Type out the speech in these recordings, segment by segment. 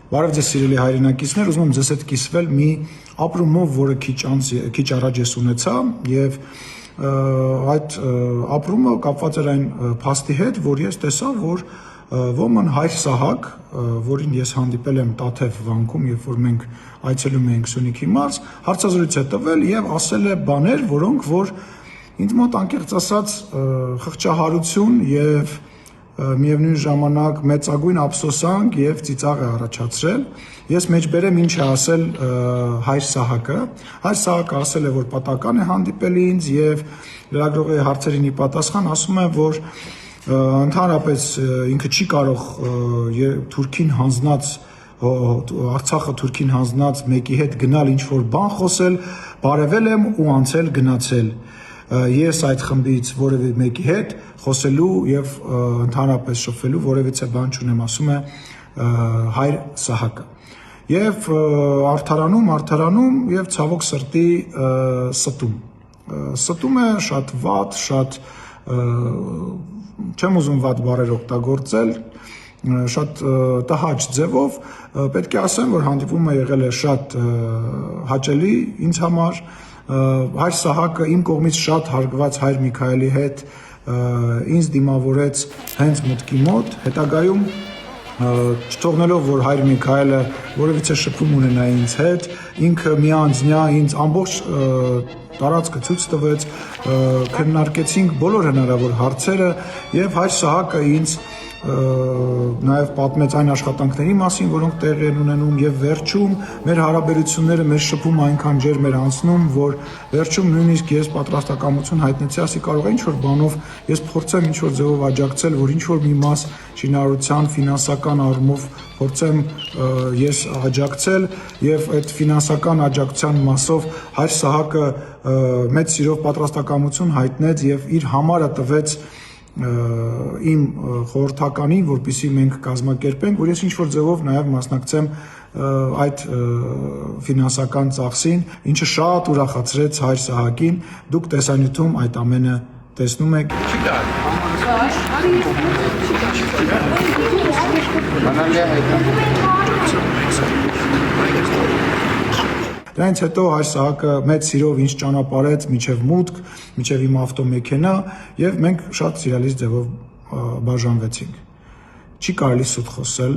Բարև ձեզ սիրելի հայրենակիցներ, ուզում եմ ձեզ հետ կիսվել մի ապրումով, որը քիչ առաջ ես ունեցա եւ այդ ապրումը կապված էր այն փաստի հետ, որ ես տեսա, որ ոմն Հայր Սահակ, որին ես հանդիպել եմ Տաթև վանքում, երբ որ մենք այցելում էինք Սյունիքի մարզ, հարցազրույց է տվել եւ ասել է բաներ, որոնք որ ինձ մոտ անկեղծ ասած խղճահարություն եւ միևնույն ժամանակ մեծագույն ափսոսանք եւ ծիծաղ է առաջացրել։ Ես մեջբերեմ ինչ է ասել Հայր Սահակը։ Հայր Սահակը ասել է, որ պատական է հանդիպել ինձ եւ լրագրողի հարցերին ի պատասխան ասում է, որ ընդհանրապես ինքը չի կարող Թուրքին հանձնած Արցախը Թուրքին հանձնած մեկի հետ գնալ ինչ-որ բան խոսել, բարևել եմ ու անցել գնացել։ Ես այդ խմբից որևէ մեկի հետ խոսելու եւ ընդհանրապես շփվելու որևիցե բան չունեմ, ասում է Հայր Սահակը։ Եվ արդարանում եւ ցավոք սրտի ստում է շատ վատ, շատ չեմ ուզում վատ բառեր օգտագործել, շատ տհաճ ձևով, պետք է ասեմ, որ հանդիպումը եղել է շատ հաճելի ինձ համար։ Հայր Սահակը իմ կողմից շատ հարգված Հայր Միքայելի հետ ինձ դիմավորեց հենց մտքի մոտ, հետագայում չթողնելով, որ Հայր Միքայելը որևիցե շփում ունենա ինձ հետ, ինքը միանձնյա ինձ ամբողջ տարածքը ցույց տվեց, քննարկեցինք բոլոր հնարավոր հարցերը եւ Հայր Սահակը ինձ նաև պատմեց այն աշխատանքների մասին, որոնք տեղի են ունենում եւ վերջում մեր հարաբերությունները, մեր շփումը այնքան ջերմ էր անցնում, որ վերջում նույնիսկ ես պատրաստակամություն հայտնեցի, ասի կարող է ինչ-որ բանով ես փորձեմ ինչ-որ ձևով աջակցել, որ ինչ-որ մի մաս շինարարության ֆինանսական առումով փորձեմ ես աջակցել եւ այդ ֆինանսական աջակցության մասով Հայր Սահակը մեծ սիրով պատրաստակամություն հայտնեց եւ իր համարը տվեց իմ խորհրդականին, որպեսզի մենք կազմակերպենք, որ ես ինչ-որ ձևով նաև մասնակցեմ այդ ֆինանսական ծախսին, ինչը շատ ուրախացրեց Հայր Սահակին, դուք տեսանյութում այդ ամենը տեսնում եք։ Դրանից հետո Հայր Սահակը մեծ սիրով ինձ ճանապարհեց մինչև մուտք, մինչև իմ ավտոմեքենա եւ մենք շատ սիրալիր ձևով բաժանվեցինք։ Չի կարելի սուտ խոսել,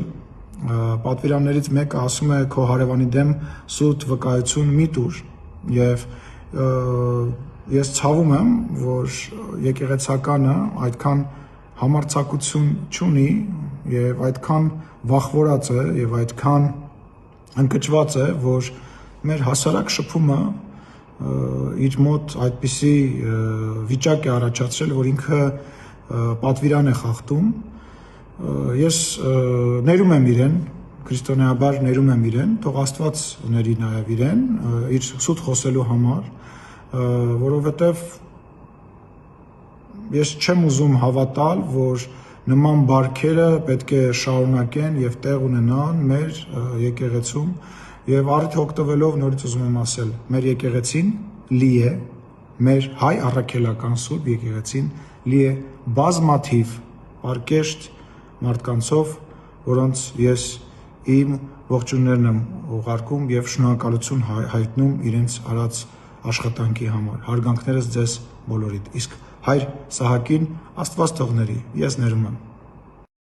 պատվիրաններից մեկը ասում է քո հարևանի դեմ սուտ վկայություն մի տուր եւ ես ցավում եմ, որ եկեղեցականը այդքան համարձակություն չունի եւ այդքան վախվորած է եւ այդքան ընկճված է, որ մեր հասարակ շփումը իր մոտ այդպիսի վիճակ է առաջացրել, որ ինքը պատվիրան է խախտում։ Ես ներում եմ իրեն, քրիստոնեաբար ներում եմ իրեն, թող Աստված ների նաև իրեն իր սուտ խոսելու համար, որովհետև ես չեմ ուզում հավատալ, որ նման բարքերը պետք է շարունակեն եւ տեղ ունենան մեր եկեղեցում եւ առիթ օգտվելով նորից ուզում եմ ասել, մեր եկեղեցին լի է, մեր հայ առաքելական սուրբ եկեղեցին լի է բազմաթիվ պարկեշտ մարդկանցով, որոնց ես իմ ողջուններն եմ ուղարկում եւ շնորհակալություն հայտնում իրենց արած աշխատանքի համար։ Հարգանքներս ձեզ բոլորիդ։ Իսկ Հայր Սահակին Աստված թողների, ես ներում եմ։